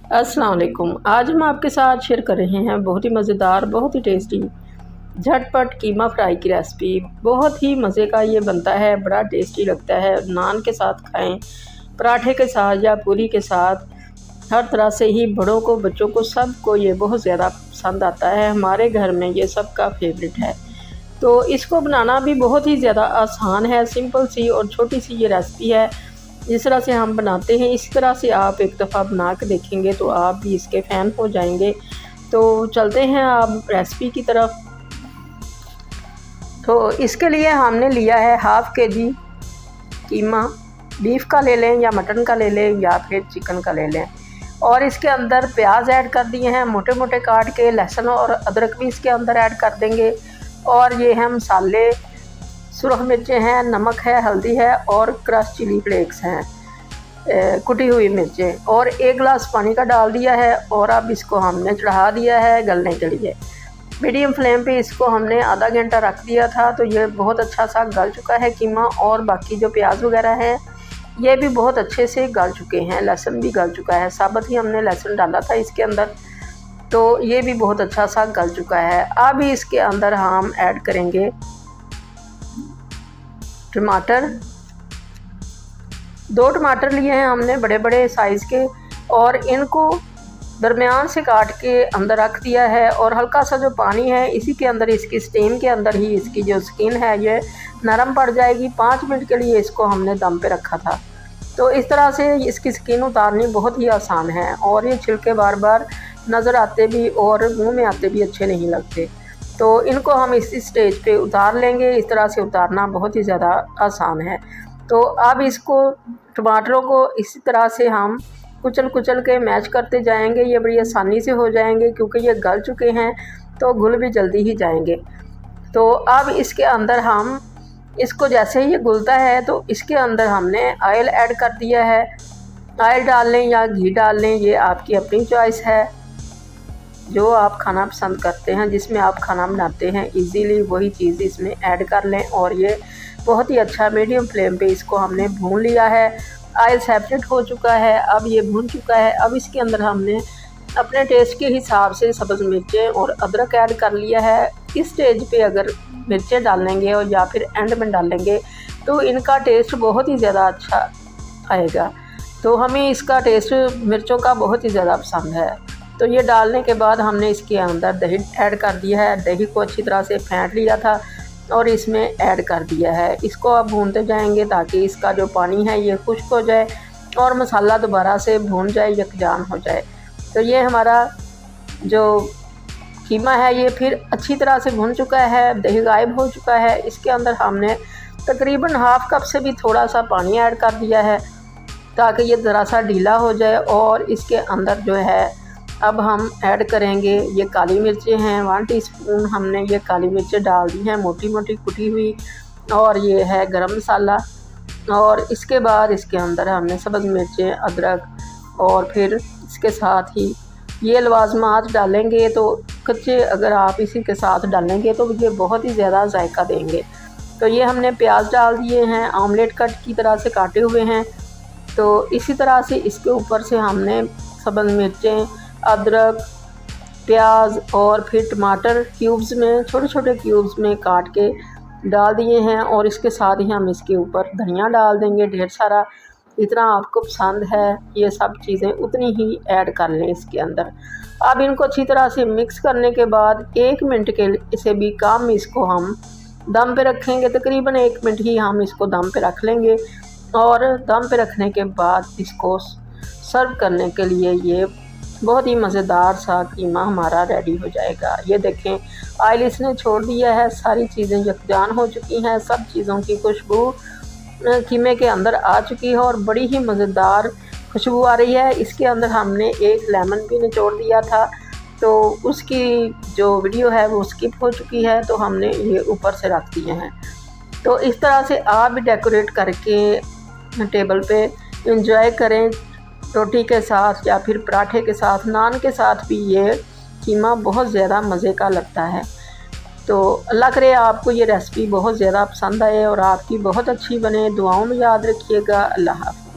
अस्सलाम वालेकुम। आज हम आपके साथ शेयर कर रहे हैं बहुत ही मज़ेदार, बहुत ही टेस्टी झटपट कीमा फ्राई की रेसिपी। बहुत ही मज़े का ये बनता है, बड़ा टेस्टी लगता है। नान के साथ खाएं, पराठे के साथ या पूरी के साथ, हर तरह से ही बड़ों को बच्चों को सबको ये बहुत ज़्यादा पसंद आता है। हमारे घर में ये सबका फेवरेट है। तो इसको बनाना भी बहुत ही ज़्यादा आसान है, सिंपल सी और छोटी सी ये रेसिपी है। जिस तरह से हम बनाते हैं इस तरह से आप एक दफ़ा बना के देखेंगे तो आप भी इसके फ़ैन हो जाएंगे। तो चलते हैं आप रेसिपी की तरफ। तो इसके लिए हमने लिया है हाफ़ केजी कीमा। बीफ का ले लें या मटन का ले लें या फिर चिकन का ले लें। और इसके अंदर प्याज ऐड कर दिए हैं मोटे मोटे काट के। लहसुन और अदरक भी इसके अंदर ऐड कर देंगे। और ये हैं मसाले, सुरख मिर्चें हैं, नमक है, हल्दी है और क्रश चिली फ्लेक्स हैं, कुटी हुई मिर्चें। और 1 गिलास पानी का डाल दिया है। और अब इसको हमने चढ़ा दिया है गलने के लिए। मीडियम फ्लेम पे इसको हमने आधा घंटा रख दिया था। तो ये बहुत अच्छा सा गल चुका है कीमा। और बाकी जो प्याज वगैरह हैं ये भी बहुत अच्छे से गल चुके हैं। लहसुन भी गल चुका है, साबुत ही हमने लहसुन डाला था इसके अंदर। तो ये भी बहुत अच्छा सा गल चुका है। अब इसके अंदर हम ऐड करेंगे टमाटर। 2 टमाटर लिए हैं हमने बड़े बड़े साइज़ के। और इनको दरमियान से काट के अंदर रख दिया है। और हल्का सा जो पानी है इसी के अंदर, इसकी स्टीम के अंदर ही इसकी जो स्किन है ये नरम पड़ जाएगी। 5 मिनट के लिए इसको हमने दम पे रखा था। तो इस तरह से इसकी स्किन उतारनी बहुत ही आसान है। और ये छिलके बार बार नज़र आते भी और मुंह में आते भी अच्छे नहीं लगते। तो इनको हम इसी स्टेज पे उतार लेंगे। इस तरह से उतारना बहुत ही ज़्यादा आसान है। तो अब इसको, टमाटरों को इसी तरह से हम कुचल कुचल के मैश करते जाएंगे। ये बड़ी आसानी से हो जाएंगे क्योंकि ये गल चुके हैं तो घुल भी जल्दी ही जाएंगे। तो अब इसके अंदर हम इसको, जैसे ही ये घुलता है तो इसके अंदर हमने ऑयल ऐड कर दिया है। ऑयल डाल लें या घी डाल लें, ये आपकी अपनी चॉइस है। जो आप खाना पसंद करते हैं, जिसमें आप खाना बनाते हैं इजीली, वही चीज़ इसमें ऐड कर लें। और ये बहुत ही अच्छा मीडियम फ्लेम पे इसको हमने भून लिया है। ऑयल सेपरेट हो चुका है, अब ये भून चुका है। अब इसके अंदर हमने अपने टेस्ट के हिसाब से सब्ज़ मिर्चें और अदरक ऐड कर लिया है। इस स्टेज पे अगर मिर्चें डालेंगे और या फिर एंड में डालेंगे तो इनका टेस्ट बहुत ही ज़्यादा अच्छा आएगा। तो हमें इसका टेस्ट मिर्चों का बहुत ही ज़्यादा पसंद है। तो ये डालने के बाद हमने इसके अंदर दही ऐड कर दिया है। दही को अच्छी तरह से फेंट लिया था और इसमें ऐड कर दिया है। इसको अब भूनते जाएंगे ताकि इसका जो पानी है ये खुश्क हो जाए और मसाला दोबारा से भून जाए, यकजान हो जाए। तो ये हमारा जो कीमा है ये फिर अच्छी तरह से भून चुका है, दही गायब हो चुका है। इसके अंदर हमने तकरीबन हाफ़ कप से भी थोड़ा सा पानी ऐड कर दिया है ताकि ये ज़रा सा ढीला हो जाए। और इसके अंदर जो है अब हम ऐड करेंगे ये काली मिर्चें हैं। 1 टीस्पून हमने ये काली मिर्चें डाल दी हैं मोटी मोटी कुटी हुई। और ये है गरम मसाला। और इसके बाद इसके अंदर हमने सब्ज़ मिर्चें, अदरक और फिर इसके साथ ही ये लवाजमात डालेंगे। तो कच्चे अगर आप इसी के साथ डालेंगे तो ये बहुत ही ज़्यादा जायका देंगे। तो ये हमने प्याज डाल दिए हैं, आमलेट कट की तरह से काटे हुए हैं। तो इसी तरह से इसके ऊपर से हमने सब्ज़ मिर्चें, अदरक, प्याज और फिर टमाटर क्यूब्स में, छोटे छोटे क्यूब्स में काट के डाल दिए हैं। और इसके साथ ही हम इसके ऊपर धनिया डाल देंगे ढेर सारा। इतना आपको पसंद है ये सब चीज़ें उतनी ही ऐड कर लें इसके अंदर। अब इनको अच्छी तरह से मिक्स करने के बाद 1 मिनट के से भी कम इसको हम दम पे रखेंगे। तकरीबन 1 मिनट ही हम इसको दम पे रख लेंगे। और दम पे रखने के बाद इसको सर्व करने के लिए ये बहुत ही मज़ेदार सा कीमा हमारा रेडी हो जाएगा। ये देखें ऑयल इसने छोड़ दिया है, सारी चीज़ें यकजान हो चुकी हैं, सब चीज़ों की खुशबू कीमे के अंदर आ चुकी है और बड़ी ही मज़ेदार खुशबू आ रही है। इसके अंदर हमने 1 लेमन भी निचोड़ दिया था। तो उसकी जो वीडियो है वो स्किप हो चुकी है, तो हमने ये ऊपर से रख दिए हैं। तो इस तरह से आप भी डेकोरेट करके टेबल पे एंजॉय करें, रोटी के साथ या फिर पराठे के साथ, नान के साथ भी ये कीमा बहुत ज़्यादा मज़े का लगता है। तो अल्लाह करे आपको ये रेसिपी बहुत ज़्यादा पसंद आए और आपकी बहुत अच्छी बने। दुआओं में याद रखिएगा। अल्लाह हाफ़िज़।